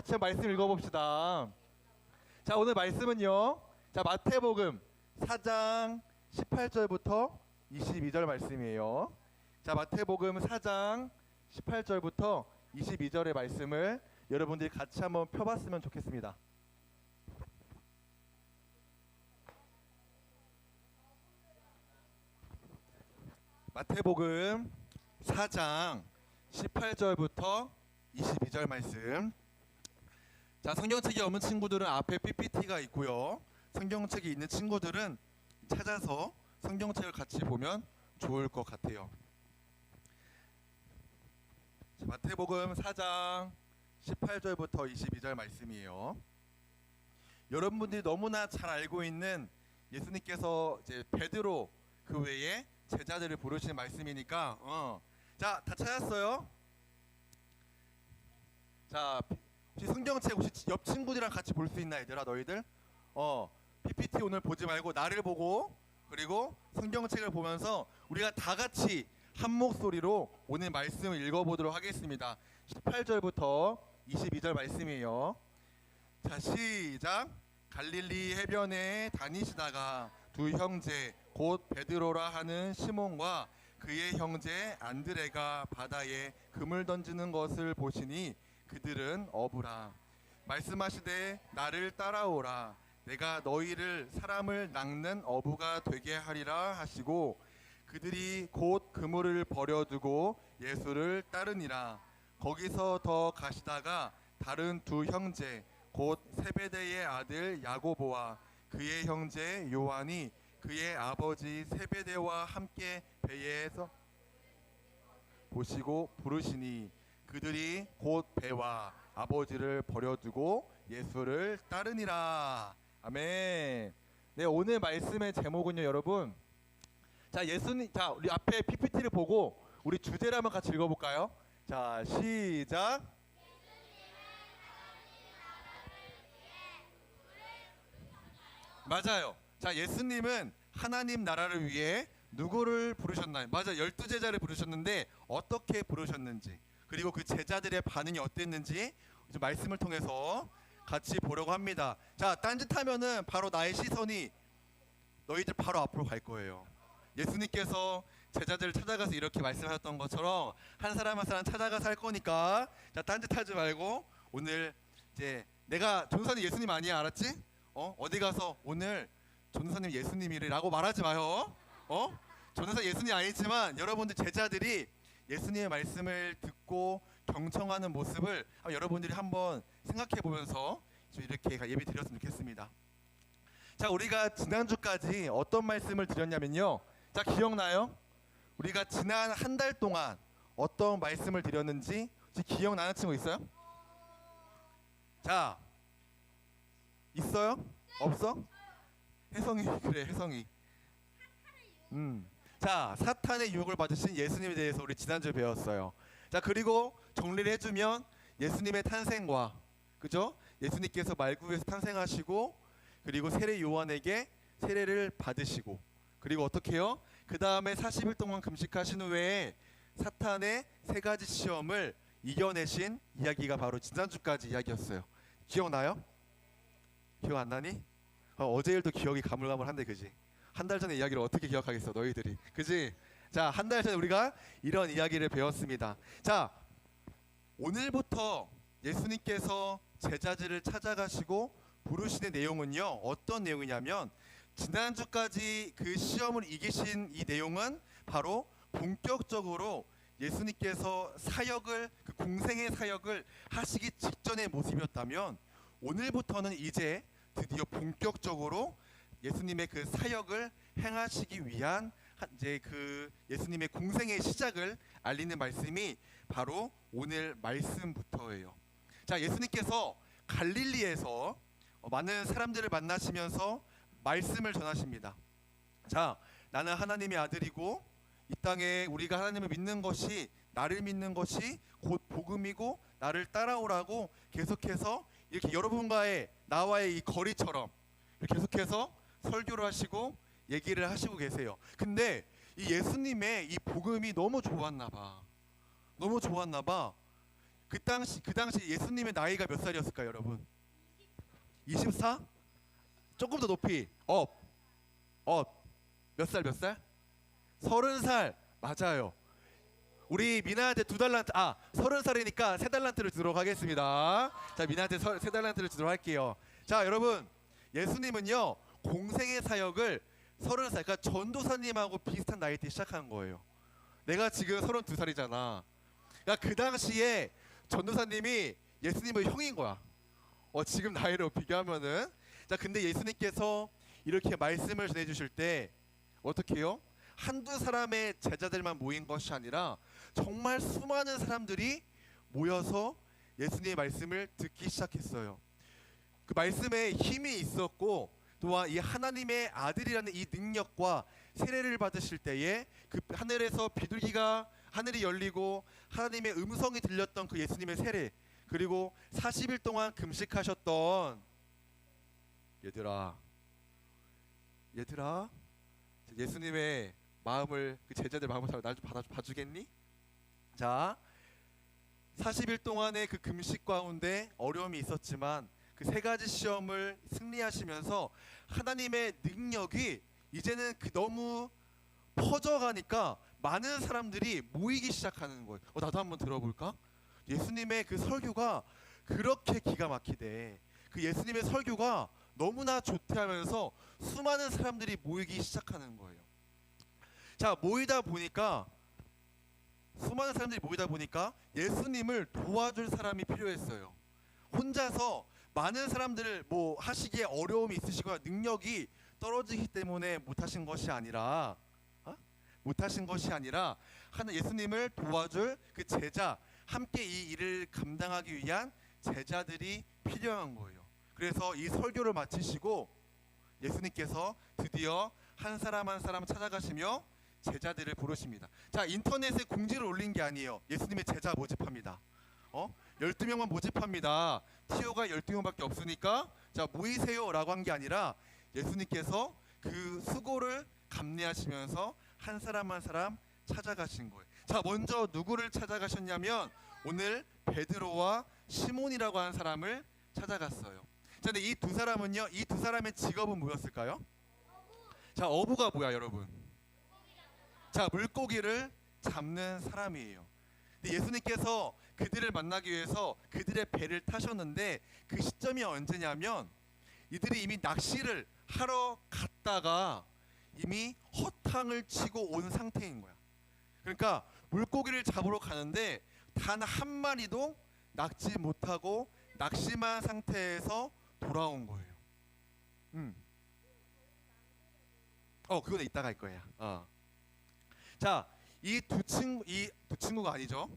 같이 말씀 읽어봅시다. 자, 오늘 말씀은요. 자, 마태복음 4장 18절부터 22절 말씀이에요. 자, 마태복음 4장 18절부터 22절의 말씀을 여러분들이 같이 한번 펴봤으면 좋겠습니다. 마태복음 4장 18절부터 22절 말씀. 자, 성경책이 없는 친구들은 앞에 PPT가 있고요. 성경책이 있는 친구들은 찾아서 성경책을 같이 보면 좋을 것 같아요. 자, 마태복음 4장 18절부터 22절 말씀이에요. 여러분들이 너무나 잘 알고 있는 예수님께서 이제 베드로 그 외에 제자들을 부르시는 말씀이니까 자, 다 찾았어요? 자, 혹시 성경책 혹시 옆 친구들이랑 같이 볼 수 있나 얘들아 너희들? PPT 오늘 보지 말고 나를 보고 그리고 성경책을 보면서 우리가 다 같이 한 목소리로 오늘 말씀을 읽어보도록 하겠습니다. 18절부터 22절 말씀이에요. 자, 시작. 갈릴리 해변에 다니시다가 두 형제 곧 베드로라 하는 시몬과 그의 형제 안드레가 바다에 금을 던지는 것을 보시니 그들은 어부라. 말씀하시되 나를 따라오라. 내가 너희를 사람을 낚는 어부가 되게 하리라 하시고 그들이 곧 그물을 버려두고 예수를 따르니라. 거기서 더 가시다가 다른 두 형제 곧 세베대의 아들 야고보와 그의 형제 요한이 그의 아버지 세베대와 함께 배에서 보시고 부르시니 그들이 곧 배와 아버지를 버려두고 예수를 따르니라. 아멘. 네, 오늘 말씀의 제목은요, 여러분. 자, 예수님, 자, 우리 앞에 PPT를 보고 우리 주제를 한번 같이 읽어볼까요? 자, 시작. 맞아요. 자, 예수님은 하나님 나라를 위해 누구를 부르셨나요? 맞아, 12제자를 부르셨는데 어떻게 부르셨는지 그리고 그 제자들의 반응이 어땠는지 이제 말씀을 통해서 같이 보려고 합니다. 자, 딴짓하면은 바로 나의 시선이 너희들 바로 앞으로 갈 거예요. 예수님께서 제자들을 찾아가서 이렇게 말씀하셨던 것처럼 한 사람 한 사람 찾아가서 할 거니까 자, 딴짓하지 말고 오늘 이제 내가 전도사님 예수님 아니야, 알았지? 어디 가서 오늘 전도사님 예수님이라고 말하지 마요. 전도사 예수님 아니지만 여러분들 제자들이 예수님의 말씀을 듣고 경청하는 모습을 여러분들이 한번 생각해 보면서 좀 이렇게 예배 드렸으면 좋겠습니다. 자, 우리가 지난주까지 어떤 말씀을 드렸냐면요. 자, 기억나요? 우리가 지난 한 달 동안 어떤 말씀을 드렸는지 혹시 기억나는 친구 있어요? 자, 있어요? 없어? 혜성이 그래, 혜성이. 자, 사탄의 유혹을 받으신 예수님에 대해서 우리 지난주에 배웠어요. 자, 그리고 정리를 해주면 예수님의 탄생과 그죠? 예수님께서 말구에서 탄생하시고 그리고 세례 요한에게 세례를 받으시고 그리고 어떻게 해요? 그 다음에 40일 동안 금식하신 후에 사탄의 세 가지 시험을 이겨내신 이야기가 바로 지난주까지 이야기였어요. 기억나요? 기억 안 나니? 어제 일도 기억이 가물가물한데 그지? 한 달 전의 이야기를 어떻게 기억하겠어 너희들이, 그지? 자, 한 달 전에 우리가 이런 이야기를 배웠습니다. 자, 오늘부터 예수님께서 제자들을 찾아가시고 부르시는 내용은요, 어떤 내용이냐면 지난주까지 그 시험을 이기신 이 내용은 바로 본격적으로 예수님께서 사역을, 그 공생의 사역을 하시기 직전의 모습이었다면 오늘부터는 이제 드디어 본격적으로 예수님의 그 사역을 행하시기 위한 이제 그 예수님의 공생의 시작을 알리는 말씀이 바로 오늘 말씀부터예요. 자, 예수님께서 갈릴리에서 많은 사람들을 만나시면서 말씀을 전하십니다. 자, 나는 하나님의 아들이고 이 땅에 우리가 하나님을 믿는 것이, 나를 믿는 것이 곧 복음이고 나를 따라오라고 계속해서 이렇게 여러분과의, 나와의 이 거리처럼 계속해서 설교를 하시고 얘기를 하시고 계세요. 근데 이 예수님의 이 복음이 너무 좋았나 봐. 너무 좋았나 봐. 그 당시 예수님의 나이가 몇 살이었을까요, 여러분? 24? 조금 더 높이. 몇 살, 몇 살? 30살. 맞아요. 우리 미나한테 2달란트, 30살이니까 3달란트를 주도록 하겠습니다. 자, 미나한테 3달란트를 주도록 할게요. 자, 여러분, 예수님은요 공생의 사역을 30살, 그러니까 전도사님하고 비슷한 나이 때 시작한 거예요. 내가 지금 32살이잖아. 그러니까 그 당시에 전도사님이 예수님의 형인 거야. 지금 나이로 비교하면은. 자, 근데 예수님께서 이렇게 말씀을 전해주실 때 어떻게 해요? 한두 사람의 제자들만 모인 것이 아니라 정말 수많은 사람들이 모여서 예수님의 말씀을 듣기 시작했어요. 그 말씀에 힘이 있었고 또한 이 하나님의 아들이라는 이 능력과 세례를 받으실 때에 그 하늘에서 비둘기가 하늘이 열리고 하나님의 음성이 들렸던 그 예수님의 세례, 그리고 40일 동안 금식하셨던 얘들아 예수님의 마음을, 그 제자들 마음을 날 좀 봐주겠니? 자, 40일 동안의 그 금식 가운데 어려움이 있었지만 그 3가지 시험을 승리하시면서 하나님의 능력이 이제는 너무 퍼져가니까 많은 사람들이 모이기 시작하는 거예요. 나도 한번 들어볼까? 예수님의 그 설교가 그렇게 기가 막히대. 그 예수님의 설교가 너무나 좋대 하면서 수많은 사람들이 모이기 시작하는 거예요. 자, 수많은 사람들이 모이다 보니까 예수님을 도와줄 사람이 필요했어요. 혼자서 많은 사람들을 하시기에 어려움이 있으시거나 능력이 떨어지기 때문에 못하신 것이 아니라 하나 예수님을 도와줄 그 제자, 함께 이 일을 감당하기 위한 제자들이 필요한 거예요. 그래서 이 설교를 마치시고 예수님께서 드디어 한 사람 한 사람 찾아가시며 제자들을 부르십니다. 자, 인터넷에 공지를 올린 게 아니에요. 예수님의 제자 모집합니다. 12명만 모집합니다. 티오가 12명밖에 없으니까 자, 모이세요 라고 한 게 아니라 예수님께서 그 수고를 감내하시면서 한 사람 한 사람 찾아가신 거예요. 자, 먼저 누구를 찾아가셨냐면 오늘 베드로와 시몬이라고 하는 사람을 찾아갔어요. 자, 근데 이 두 사람의 직업은 뭐였을까요? 자, 어부가 뭐야, 여러분? 자, 물고기를 잡는 사람이에요. 근데 예수님께서 그들을 만나기 위해서 그들의 배를 타셨는데 그 시점이 언제냐면 이들이 이미 낚시를 하러 갔다가 이미 허탕을 치고 온 상태인 거야. 그러니까 물고기를 잡으러 가는데 단 한 마리도 낚지 못하고 낙심한 상태에서 돌아온 거예요. 그건 이따가 할 거예요. 자, 이 두 친구가 아니죠.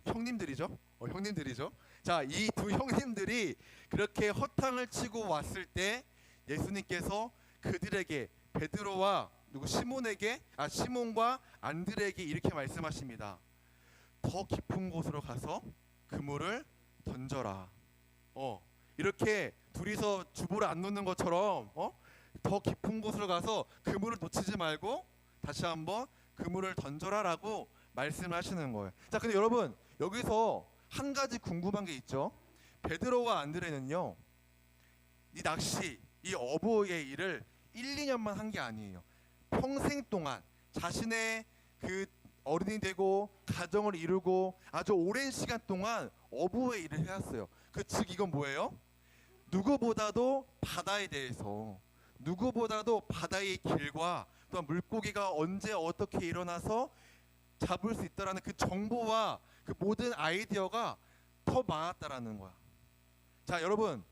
형님들이죠. 형님들이죠. 자, 이 두 형님들이 그렇게 허탕을 치고 왔을 때 예수님께서 그들에게 베드로와 시몬과 안드레에게 이렇게 말씀하십니다. 더 깊은 곳으로 가서 그물을 던져라. 이렇게 둘이서 주보를 안 놓는 것처럼 더 깊은 곳으로 가서 그물을 놓치지 말고 다시 한번 그물을 던져라라고 말씀을 하시는 거예요. 자, 근데 여러분 여기서 한 가지 궁금한 게 있죠. 베드로와 안드레는요, 이 낚시, 이 어부의 일을 1, 2년만 한 게 아니에요. 평생 동안 자신의 그 어른이 되고 가정을 이루고 아주 오랜 시간 동안 어부의 일을 해왔어요. 즉 이건 뭐예요? 누구보다도 바다에 대해서, 누구보다도 바다의 길과 또한 물고기가 언제 어떻게 일어나서 잡을 수 있다라는 그 정보와 그 모든 아이디어가 더 많았다라는 거야. 자, 여러분,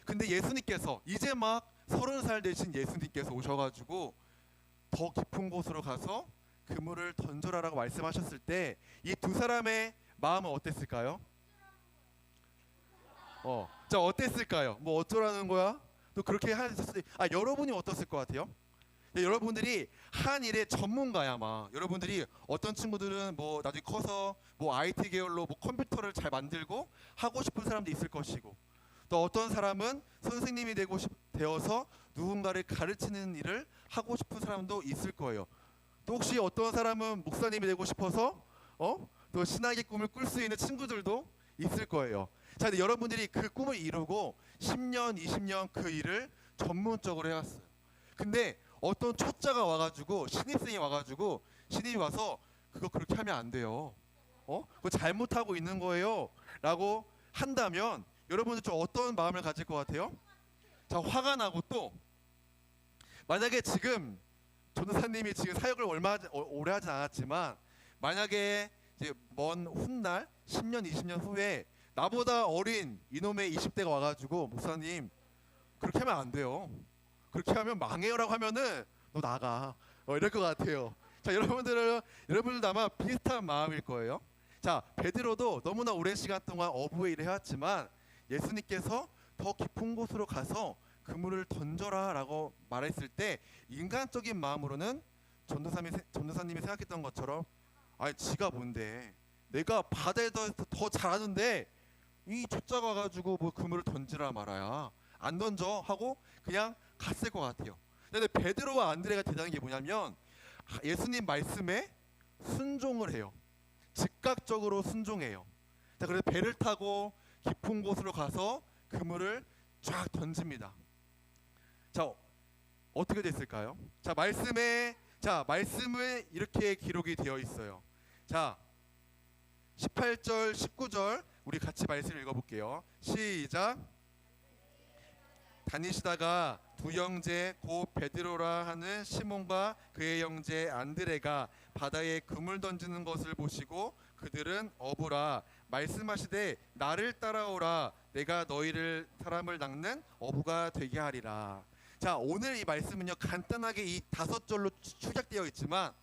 근데 예수님께서 이제 막 30살 되신 예수님께서 오셔가지고 더 깊은 곳으로 가서 그물을 던져라라고 말씀하셨을 때 이 두 사람의 마음은 어땠을까요? 자, 어땠을까요? 뭐 어쩌라는 거야? 또 그렇게 하셨을 때 여러분이 어떻을 것 같아요? 여러분들이 한 일의 전문가야. 아마 여러분들이 어떤 친구들은 뭐 나중에 커서 뭐 IT 계열로 뭐 컴퓨터를 잘 만들고 하고 싶은 사람도 있을 것이고, 또 어떤 사람은 선생님이 되어서 누군가를 가르치는 일을 하고 싶은 사람도 있을 거예요. 또 혹시 어떤 사람은 목사님이 되고 싶어서 또 신학의 꿈을 꿀 수 있는 친구들도 있을 거예요. 자, 근데 여러분들이 그 꿈을 이루고 10년, 20년 그 일을 전문적으로 해왔어요. 근데 어떤 초짜가 와가지고 신입생이 와가지고 신입이 와서 그거 그렇게 하면 안 돼요. 그거 잘못하고 있는 거예요. 라고 한다면 여러분들 좀 어떤 마음을 가질 것 같아요? 자, 화가 나고 또 만약에 지금 전도사님이 지금 사역을 오래 하진 않았지만 만약에 이제 먼 훗날 10년, 20년 후에 나보다 어린 이놈의 20대가 와가지고 목사님 그렇게 하면 안 돼요. 그렇게 하면 망해요라고 하면은 너 나가. 이럴 것 같아요. 자, 여러분들도 아마 비슷한 마음일 거예요. 자, 베드로도 너무나 오랜 시간 동안 어부의 일을 해왔지만 예수님께서 더 깊은 곳으로 가서 그물을 던져라라고 말했을 때 인간적인 마음으로는 전도사님이 생각했던 것처럼 아니 지가 뭔데 내가 바다에서 더 잘하는데 이 초짜가 와가지고 뭐 그물을 던지라 말아야 안 던져 하고 그냥 갔을 것 같아요. 근데 베드로와 안드레가 대단한 게 뭐냐면 예수님 말씀에 순종을 해요. 즉각적으로 순종해요. 자, 그래서 배를 타고 깊은 곳으로 가서 그물을 쫙 던집니다. 자, 어떻게 됐을까요? 자, 말씀에 이렇게 기록이 되어 있어요. 자, 18절, 19절 우리 같이 말씀을 읽어볼게요. 시작. 다니시다가 두 형제 곧 베드로라 하는 시몬과 그의 형제 안드레가 바다에 그물 던지는 것을 보시고 그들은 어부라 말씀하시되 나를 따라오라 내가 너희를 사람을 낚는 어부가 되게 하리라. 자, 오늘 이 말씀은요 간단하게 이 5절로 축약되어 있지만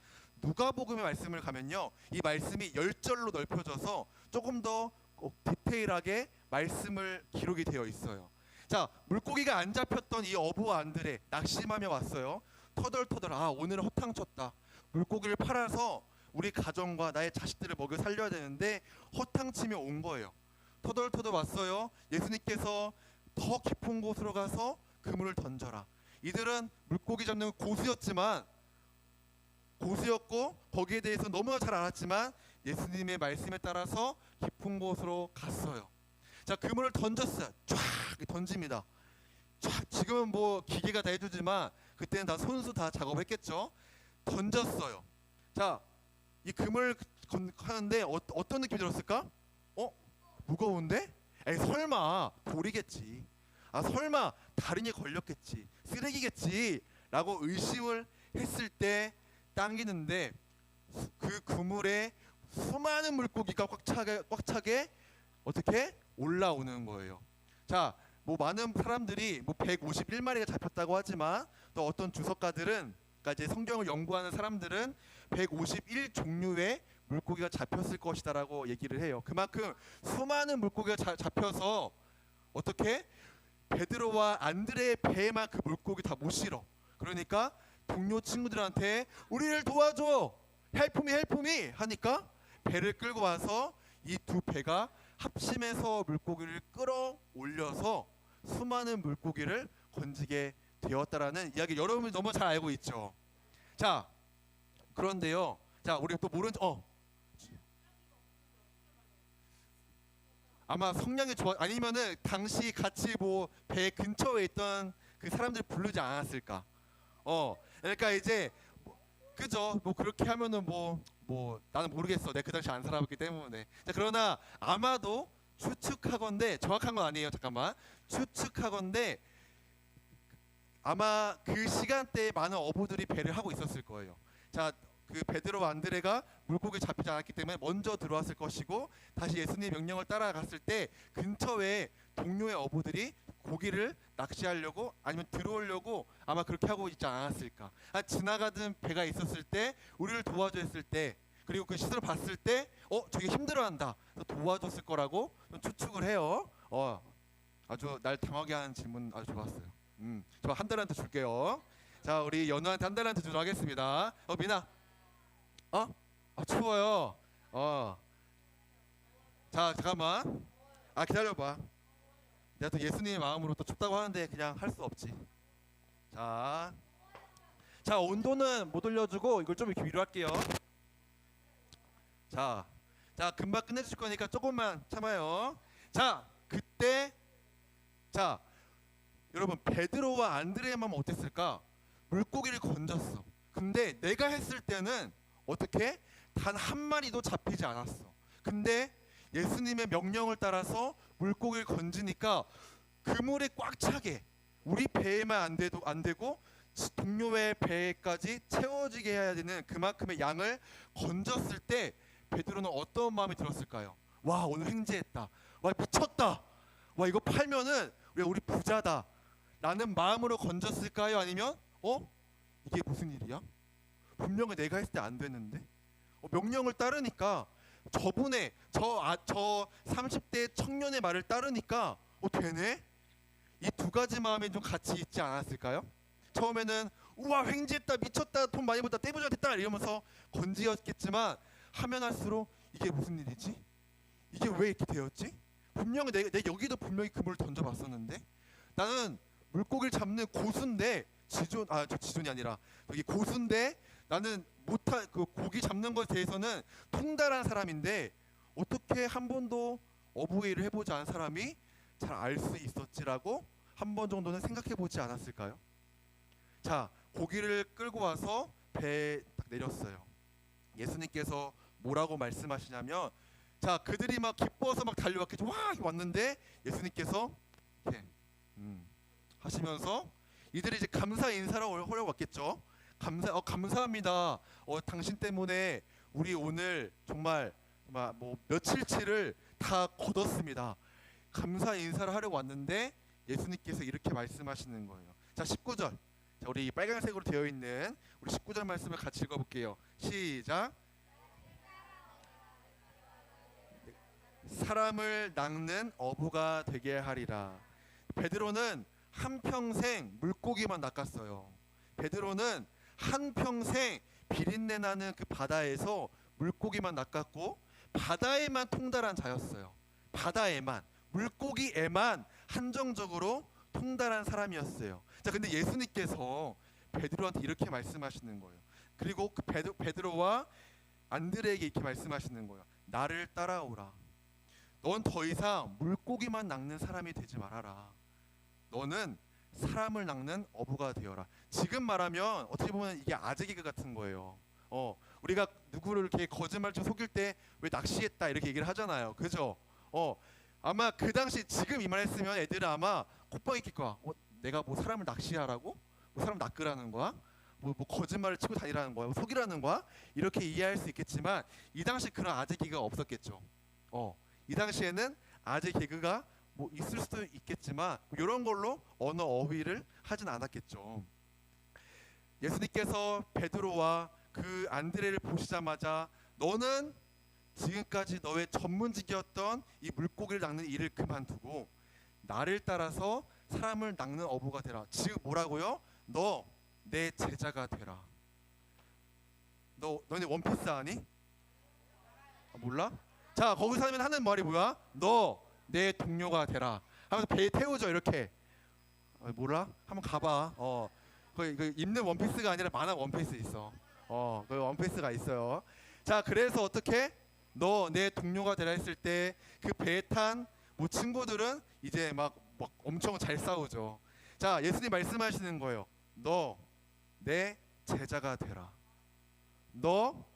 누가복음의 말씀을 가면요 이 말씀이 10절로 넓혀져서 조금 더 디테일하게 말씀을 기록이 되어 있어요. 자, 물고기가 안 잡혔던 이 어부와 안드레 낙심하며 왔어요. 터덜터덜 오늘은 허탕쳤다. 물고기를 팔아서 우리 가정과 나의 자식들을 먹여 살려야 되는데 허탕치며 온 거예요. 터덜터덜 왔어요. 예수님께서 더 깊은 곳으로 가서 그물을 던져라. 이들은 물고기 잡는 고수였고 거기에 대해서 너무나 잘 알았지만 예수님의 말씀에 따라서 깊은 곳으로 갔어요. 자, 그물을 던졌어요. 쫙 던집니다. 쫙 지금은 뭐 기계가 다 해주지만 그때는 다 손수 다 작업했겠죠. 던졌어요. 자, 이 그물 하는데 어떤 느낌이 들었을까? 무거운데? 에이, 설마 돌이겠지. 설마 다른 게 걸렸겠지. 쓰레기겠지. 라고 의심을 했을 때 당기는데 그 그물에 수많은 물고기가 꽉 차게 어떻게 올라오는 거예요. 자, 뭐 많은 사람들이 뭐 151마리가 잡혔다고 하지만 또 어떤 주석가들은 그러니까 이제 성경을 연구하는 사람들은 151 종류의 물고기가 잡혔을 것이다라고 얘기를 해요. 그만큼 수많은 물고기가 잡혀서 어떻게 베드로와 안드레의 배에만 그 물고기 다 못 실어. 그러니까 동료 친구들한테 우리를 도와줘, 헬프미 하니까 배를 끌고 와서 이 두 배가 합심해서 물고기를 끌어올려서 수많은 물고기를 건지게 되었다라는 이야기 여러분이 너무 잘 알고 있죠. 자, 그런데요. 자, 우리 또 아마 성량이 좋아 아니면은 당시 같이 뭐 배 근처에 있던 그 사람들 부르지 않았을까. 그러니까 이제 그죠? 뭐 그렇게 하면은 뭐 나는 모르겠어. 내가 그 당시 안 살아봤기 때문에. 자, 그러나 아마도 추측하건대 정확한 건 아니에요. 잠깐만. 추측하건대 아마 그 시간대에 많은 어부들이 배를 하고 있었을 거예요. 자, 그 베드로와 안드레가 물고기 잡히지 않았기 때문에 먼저 들어왔을 것이고 다시 예수님의 명령을 따라갔을 때 근처에 동료의 어부들이 고기를 낚시하려고 아니면 들어오려고 아마 그렇게 하고 있지 않았을까. 지나가던 배가 있었을 때 우리를 도와줘 했을 때 그리고 그 시선을 봤을 때 저게 힘들어한다 도와줬을 거라고 추측을 해요. 아주 날 당하게 하는 질문 아주 좋았어요. 저 한 달한테 줄게요. 자, 우리 연우한테 한 달한테 주도록 하겠습니다. 미나 추워요. 자, 잠깐만. 기다려봐. 내가 또 예수님의 마음으로 또 춥다고 하는데 그냥 할 수 없지. 자, 온도는 못 올려주고 이걸 좀 이렇게 위로 할게요. 자, 자, 금방 끝내줄 거니까 조금만 참아요. 자, 그때 자, 여러분 베드로와 안드레만 어땠을까? 물고기를 건졌어. 근데 내가 했을 때는 어떻게? 단 한 마리도 잡히지 않았어. 근데 예수님의 명령을 따라서 물고기를 건지니까 그물에 꽉 차게 우리 배에만 안 되고 동료의 배까지 채워지게 해야 되는 그만큼의 양을 건졌을 때 베드로는 어떤 마음이 들었을까요? 와, 오늘 횡재했다. 와, 미쳤다. 와, 이거 팔면은 우리 부자다 라는 마음으로 건졌을까요? 아니면 이게 무슨 일이야? 분명히 내가 했을 때 안 됐는데 명령을 따르니까 저분의 저 30대 청년의 말을 따르니까 되네? 이 두 가지 마음이 좀 같이 있지 않았을까요? 처음에는 우와, 횡재했다, 미쳤다, 돈 많이 벌다, 떼부자 됐다 이러면서 건지였겠지만 하면 할수록 이게 무슨 일이지? 이게 왜 이렇게 되었지? 분명히 내 여기도 분명히 그물을 던져봤었는데 나는 물고기를 잡는 고수인데 지존이 아니라 여기 고수인데 나는 그 고기 잡는 것에 대해서는 통달한 사람인데 어떻게 한 번도 어부회를 해보지 않은 사람이 잘 알 수 있었지라고 한 번 정도는 생각해 보지 않았을까요? 자, 고기를 끌고 와서 배에 딱 내렸어요. 예수님께서 뭐라고 말씀하시냐면, 자, 그들이 막 기뻐서 막 달려왔겠죠. 와, 왔는데 예수님께서 이렇게 하시면서 이들이 이제 감사 인사를 하려고 왔겠죠. 감사합니다. 당신 때문에 우리 오늘 정말 뭐 며칠치를 다 거뒀습니다. 감사 인사를 하려고 왔는데 예수님께서 이렇게 말씀하시는 거예요. 자, 19절. 자, 우리 빨간색으로 되어 있는 우리 19절 말씀을 같이 읽어볼게요. 시작. 사람을 낚는 어부가 되게 하리라. 베드로는 한평생 물고기만 낚았어요. 베드로는 한평생 비린내 나는 그 바다에서 물고기만 낚았고 바다에만 통달한 자였어요. 바다에만, 물고기에만 한정적으로 통달한 사람이었어요. 자, 근데 예수님께서 베드로한테 이렇게 말씀하시는 거예요. 그리고 그 베드로와 안드레에게 이렇게 말씀하시는 거예요. 나를 따라오라. 넌 더 이상 물고기만 낚는 사람이 되지 말아라. 너는 사람을 낚는 어부가 되어라. 지금 말하면 어떻게 보면 이게 아재 개그 같은 거예요. 우리가 누구를 이렇게 거짓말처럼 속일 때 왜 낚시했다 이렇게 얘기를 하잖아요. 그죠? 아마 그 당시 지금 이 말했으면 애들은 아마 콧방이 낄 거야. 내가 뭐 사람을 낚시하라고? 뭐 사람 낚으라는 거야? 뭐 거짓말을 치고 다니라는 거야? 뭐 속이라는 거야? 이렇게 이해할 수 있겠지만 이 당시 그런 아재 개그가 없었겠죠. 이 당시에는 아재 개그가 뭐 있을 수도 있겠지만 이런 걸로 언어 어휘를 하진 않았겠죠. 예수님께서 베드로와 그 안드레를 보시자마자 너는 지금까지 너의 전문직이었던 이 물고기를 낚는 일을 그만두고 나를 따라서 사람을 낚는 어부가 되라. 지금 뭐라고요? 너 내 제자가 되라. 너네 원피스 아니? 몰라? 자, 거기서 하는 말이 뭐야? 너 내 동료가 되라 하면서 배에 태우죠. 이렇게. 몰라? 한번 가봐. 그 입는 원피스가 아니라 만화 원피스 있어. 그 원피스가 있어요. 자, 그래서 어떻게? 너 내 동료가 되라 했을 때 그 배에 탄 뭐 친구들은 이제 막 엄청 잘 싸우죠. 자, 예수님 말씀하시는 거예요. 너 내 제자가 되라. 너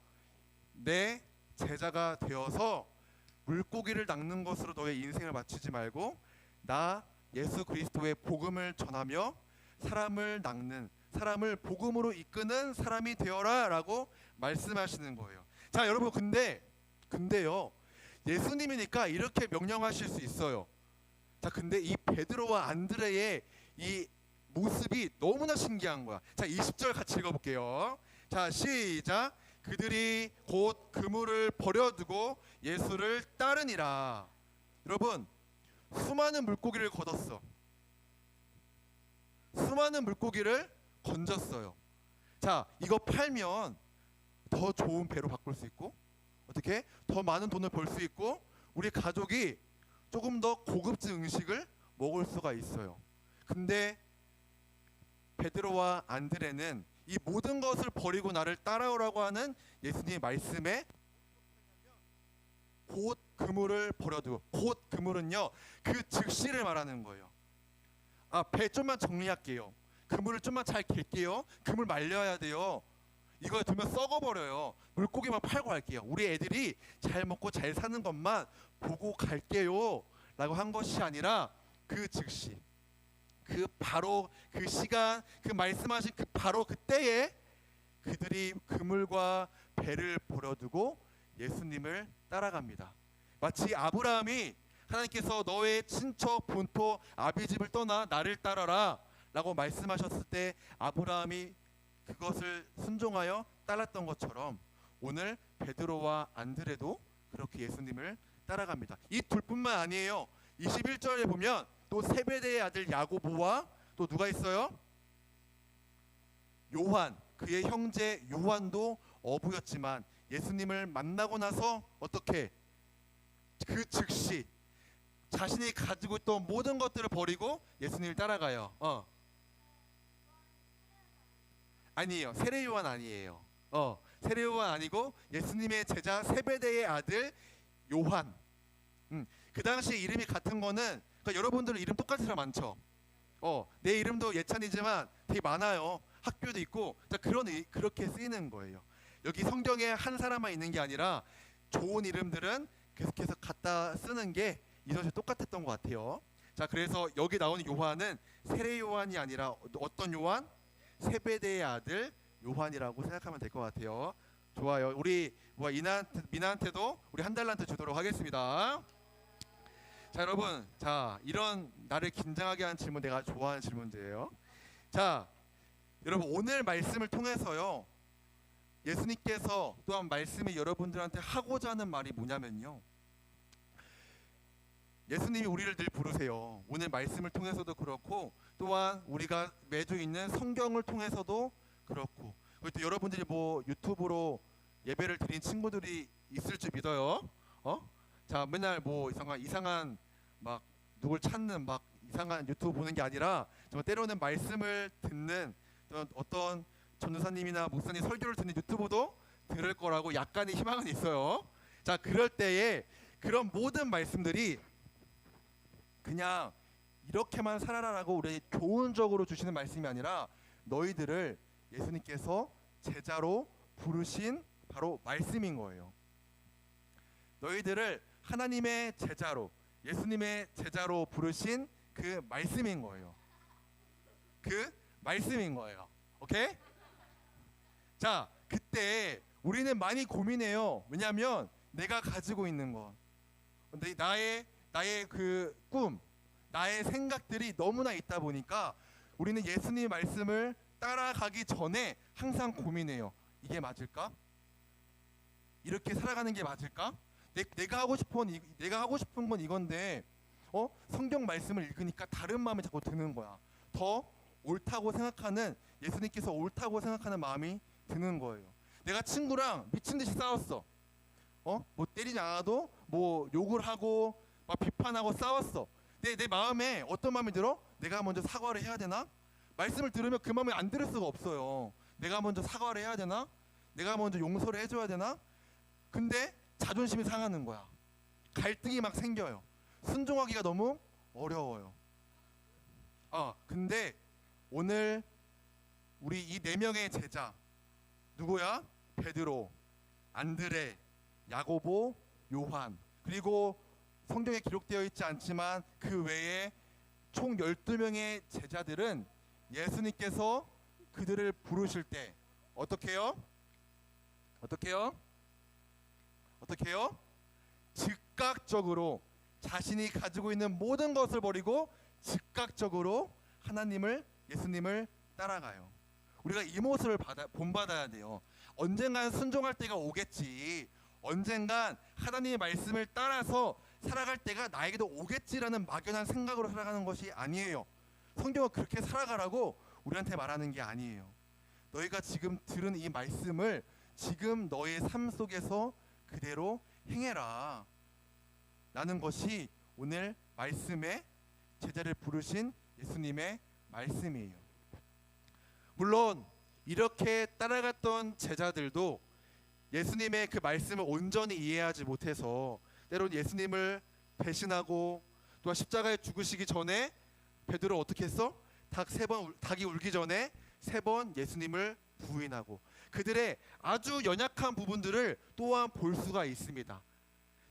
내 제자가 되어서 물고기를 낚는 것으로 너의 인생을 맞추지 말고 나 예수 그리스도의 복음을 전하며 사람을 낚는, 사람을 복음으로 이끄는 사람이 되어라 라고 말씀하시는 거예요. 자, 여러분 근데요 예수님이니까 이렇게 명령하실 수 있어요. 자, 근데 이 베드로와 안드레의 이 모습이 너무나 신기한 거야. 자, 20절 같이 읽어볼게요. 자, 시작. 그들이 곧 그물을 버려두고 예수를 따르니라. 여러분, 수많은 물고기를 걷었어. 수많은 물고기를 건졌어요. 자, 이거 팔면 더 좋은 배로 바꿀 수 있고 어떻게? 더 많은 돈을 벌 수 있고 우리 가족이 조금 더 고급진 음식을 먹을 수가 있어요. 근데 베드로와 안드레는 이 모든 것을 버리고 나를 따라오라고 하는 예수님의 말씀에 곧 그물을 버려두고, 곧 그물은요 그 즉시를 말하는 거예요. 배 좀만 정리할게요. 그물을 좀만 잘 갤게요. 그물 말려야 돼요. 이거 두면 썩어버려요. 물고기만 팔고 갈게요. 우리 애들이 잘 먹고 잘 사는 것만 보고 갈게요 라고 한 것이 아니라 그 즉시, 그 바로 그 시간, 그 말씀하신 그 바로 그때에 그들이 그물과 배를 버려두고 예수님을 따라갑니다. 마치 아브라함이 하나님께서 너의 친척 본토 아비집을 떠나 나를 따라라 라고 말씀하셨을 때 아브라함이 그것을 순종하여 따랐던 것처럼 오늘 베드로와 안드레도 그렇게 예수님을 따라갑니다. 이 둘뿐만 아니에요. 21절에 보면 또 세베대의 아들 야고보와 또 누가 있어요? 요한, 그의 형제 요한도 어부였지만 예수님을 만나고 나서 어떻게 그 즉시 자신이 가지고 있던 모든 것들을 버리고 예수님을 따라가요. 아니에요. 세례 요한 아니에요. 세례 요한 아니고 예수님의 제자 세베대의 아들 요한. 그 당시 이름이 같은 거는 그러니까 여러분들 이름 똑같은 사람 많죠. 내 이름도 예찬이지만 되게 많아요. 학교도 있고 그렇게 쓰이는 거예요. 여기 성경에 한 사람만 있는 게 아니라 좋은 이름들은 계속해서 갖다 쓰는 게 이것이 똑같았던 것 같아요. 자, 그래서 여기 나오는 요한은 세례 요한이 아니라 어떤 요한? 세베대의 아들 요한이라고 생각하면 될 것 같아요. 좋아요. 우리 미나한테도 우리 한 달란트 주도록 하겠습니다. 자, 여러분, 자 이런 나를 긴장하게 하는 질문 내가 좋아하는 질문들이에요. 자, 여러분 오늘 말씀을 통해서요 예수님께서 또한 말씀이 여러분들한테 하고자 하는 말이 뭐냐면요, 예수님이 우리를 늘 부르세요. 오늘 말씀을 통해서도 그렇고 또한 우리가 매주 있는 성경을 통해서도 그렇고, 그리고 또 여러분들이 뭐 유튜브로 예배를 드린 친구들이 있을 줄 믿어요. 자, 맨날 뭐 이상한 막 누굴 찾는 막 이상한 유튜브 보는 게 아니라 정말 때로는 말씀을 듣는 어떤 전도사님이나 목사님 설교를 듣는 유튜브도 들을 거라고 약간의 희망은 있어요. 자, 그럴 때에 그런 모든 말씀들이 그냥 이렇게만 살아라라고 우리 교훈적으로 주시는 말씀이 아니라 너희들을 예수님께서 제자로 부르신 바로 말씀인 거예요. 너희들을 하나님의 제자로, 예수님의 제자로 부르신 그 말씀인 거예요. 그 말씀인 거예요. 오케이? 자, 그때 우리는 많이 고민해요. 왜냐하면 내가 가지고 있는 것, 근데 나의 그 꿈, 나의 생각들이 너무나 있다 보니까 우리는 예수님 말씀을 따라가기 전에 항상 고민해요. 이게 맞을까? 이렇게 살아가는 게 맞을까? 내가 하고 싶은 건 이건데 성경 말씀을 읽으니까 다른 마음이 자꾸 드는 거야. 더 옳다고 생각하는, 예수님께서 옳다고 생각하는 마음이 드는 거예요. 내가 친구랑 미친 듯이 싸웠어. 뭐 때리지 않아도 뭐 욕을 하고 막 비판하고 싸웠어. 내 마음에 어떤 마음이 들어? 내가 먼저 사과를 해야 되나? 말씀을 들으면 그 마음이 안 들을 수가 없어요. 내가 먼저 사과를 해야 되나? 내가 먼저 용서를 해줘야 되나? 근데 자존심이 상하는 거야. 갈등이 막 생겨요. 순종하기가 너무 어려워요. 근데 오늘 우리 이 4명의 제자 누구야? 베드로, 안드레, 야고보, 요한, 그리고 성경에 기록되어 있지 않지만 그 외에 총 12명의 제자들은 예수님께서 그들을 부르실 때 어떻게 해요? 즉각적으로 자신이 가지고 있는 모든 것을 버리고 즉각적으로 예수님을 따라가요. 우리가 이 모습을 본받아야 돼요. 언젠간 순종할 때가 오겠지, 언젠간 하나님의 말씀을 따라서 살아갈 때가 나에게도 오겠지라는 막연한 생각으로 살아가는 것이 아니에요. 성경은 그렇게 살아가라고 우리한테 말하는 게 아니에요. 너희가 지금 들은 이 말씀을 지금 너의 삶 속에서 그대로 행해라 라는 것이 오늘 말씀에 제자를 부르신 예수님의 말씀이에요. 물론 이렇게 따라갔던 제자들도 예수님의 그 말씀을 온전히 이해하지 못해서 때로는 예수님을 배신하고 또한 십자가에 죽으시기 전에 베드로 어떻게 했어? 닭이 울기 전에 3번 예수님을 부인하고 그들의 아주 연약한 부분들을 또한 볼 수가 있습니다.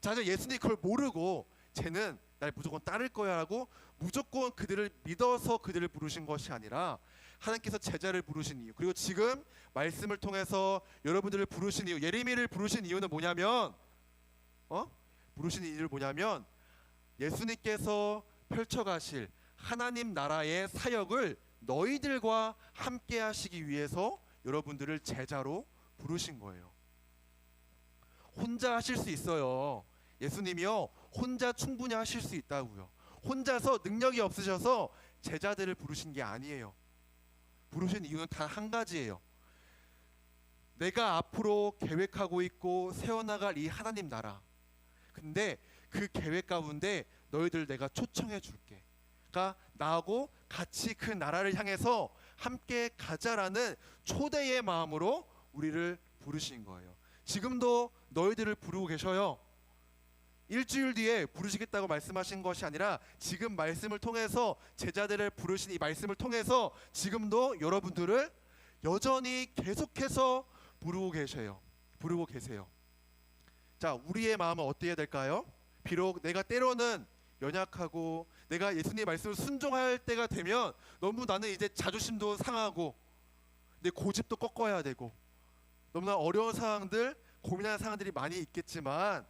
자, 예수님이 그걸 모르고 쟤는 날 무조건 따를 거야 라고 무조건 그들을 믿어서 그들을 부르신 것이 아니라 하나님께서 제자를 부르신 이유, 그리고 지금 말씀을 통해서 여러분들을 부르신 이유, 예레미야를 부르신 이유는 뭐냐면 부르신 이유는 뭐냐면 예수님께서 펼쳐가실 하나님 나라의 사역을 너희들과 함께 하시기 위해서 여러분들을 제자로 부르신 거예요. 혼자 하실 수 있어요. 예수님이요, 혼자 충분히 하실 수 있다고요. 혼자서 능력이 없으셔서 제자들을 부르신 게 아니에요. 부르신 이유는 단 한 가지예요. 내가 앞으로 계획하고 있고 세워나갈 이 하나님 나라, 근데 그 계획 가운데 너희들 내가 초청해 줄게. 그러니까 나하고 같이 그 나라를 향해서 함께 가자라는 초대의 마음으로 우리를 부르신 거예요. 지금도 너희들을 부르고 계셔요. 일주일 뒤에 부르시겠다고 말씀하신 것이 아니라 지금 말씀을 통해서 제자들을 부르신 이 말씀을 통해서 지금도 여러분들을 여전히 계속해서 부르고 계세요. 자, 우리의 마음은 어때야 될까요? 비록 내가 때로는 연약하고 내가 예수님의 말씀을 순종할 때가 되면 너무 나는 이제 자존심도 상하고 내 고집도 꺾어야 되고 너무나 어려운 상황들, 고민하는 상황들이 많이 있겠지만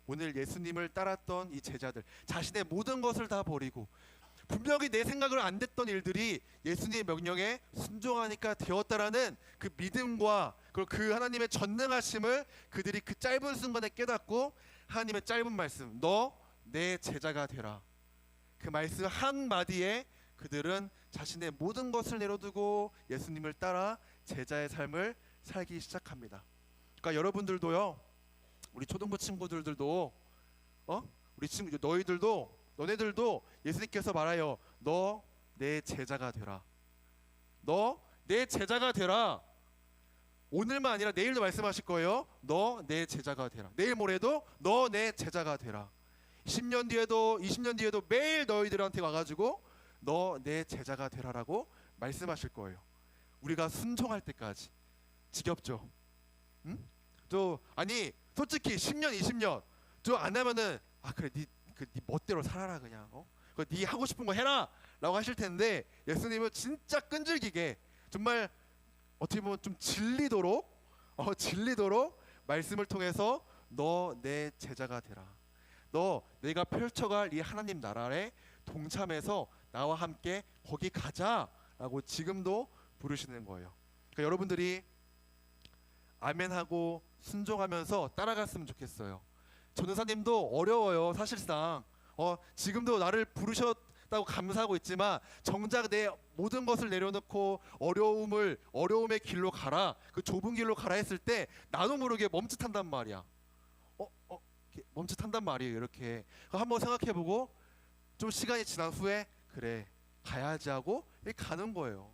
오늘 예수님을 따랐던 이 제자들, 자신의 모든 것을 다 버리고 분명히 내 생각으로 안 됐던 일들이 예수님의 명령에 순종하니까 되었다라는 그 믿음과 그리고 그 하나님의 전능하심을 그들이 그 짧은 순간에 깨닫고 하나님의 짧은 말씀, 너 내 제자가 되라, 그 말씀 한마디에 그들은 자신의 모든 것을 내려두고 예수님을 따라 제자의 삶을 살기 시작합니다. 그러니까 여러분들도요, 우리 초등부 친구들도 우리 친구 너네들도 예수님께서 말하여 너 내 제자가 되라, 너 내 제자가 되라. 오늘만 아니라 내일도 말씀하실 거예요. 너 내 제자가 되라. 내일 모레도 너 내 제자가 되라. 10년 뒤에도 20년 뒤에도 매일 너희들한테 와가지고 너 내 제자가 되라라고 말씀하실 거예요. 우리가 순종할 때까지. 지겹죠? 응? 아니 솔직히 10년 20년 안 하면은 그래 네 멋대로 살아라 그냥 네 하고 싶은 거 해라 라고 하실 텐데, 예수님은 진짜 끈질기게 정말 어떻게 보면 좀 질리도록 말씀을 통해서 너 내 제자가 되라, 너 내가 펼쳐갈 이 하나님 나라에 동참해서 나와 함께 거기 가자라고 지금도 부르시는 거예요. 그러니까 여러분들이 아멘하고 순종하면서 따라갔으면 좋겠어요. 전도사님도 어려워요. 사실상 지금도 나를 부르셨다고 감사하고 있지만 정작 내 모든 것을 내려놓고 어려움의 길로 가라, 그 좁은 길로 가라 했을 때 나도 모르게 멈칫한단 말이야. 멈칫한단 말이에요. 이렇게 한번 생각해보고 좀 시간이 지난 후에 그래 가야지 하고 가는 거예요.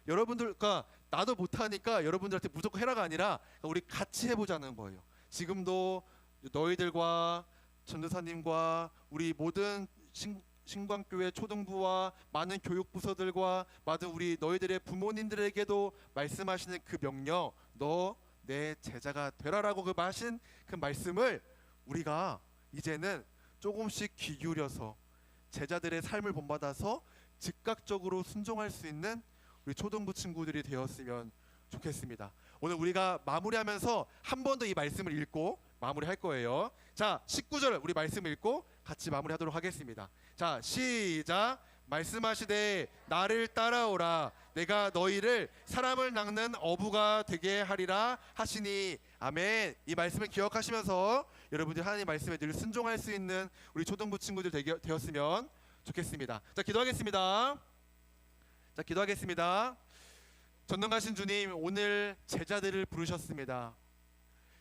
여러분들, 그러니까 나도 못하니까 여러분들한테 무조건 해라가 아니라 우리 같이 해보자는 거예요. 지금도 너희들과 전도사님과 우리 모든 신광교회 초등부와 많은 교육부서들과 많은 우리 너희들의 부모님들에게도 말씀하시는 그 명령, 너 내 제자가 되라라고 하신 그 말씀을 우리가 이제는 조금씩 귀 기울여서 제자들의 삶을 본받아서 즉각적으로 순종할 수 있는 우리 초등부 친구들이 되었으면 좋겠습니다. 오늘 우리가 마무리하면서 한 번 더 이 말씀을 읽고 마무리할 거예요. 자, 19절 우리 말씀을 읽고 같이 마무리하도록 하겠습니다. 자, 시작. 말씀하시되 나를 따라오라, 내가 너희를 사람을 낚는 어부가 되게 하리라 하시니. 아멘. 이 말씀을 기억하시면서 여러분들 하나님 말씀에 늘 순종할 수 있는 우리 초등부 친구들 되었으면 좋겠습니다. 자, 기도하겠습니다. 전능하신 주님, 오늘 제자들을 부르셨습니다.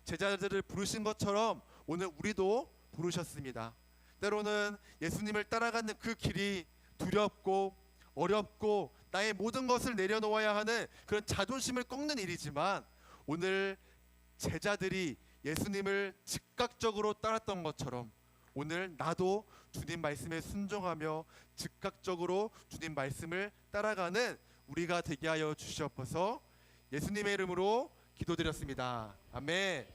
제자들을 부르신 것처럼 오늘 우리도 부르셨습니다. 때로는 예수님을 따라가는 그 길이 두렵고 어렵고 나의 모든 것을 내려놓아야 하는 그런 자존심을 꺾는 일이지만 오늘 제자들이 예수님을 즉각적으로 따랐던 것처럼 오늘 나도 주님 말씀에 순종하며 즉각적으로 주님 말씀을 따라가는 우리가 되게 하여 주시옵소서. 예수님의 이름으로 기도드렸습니다. 아멘.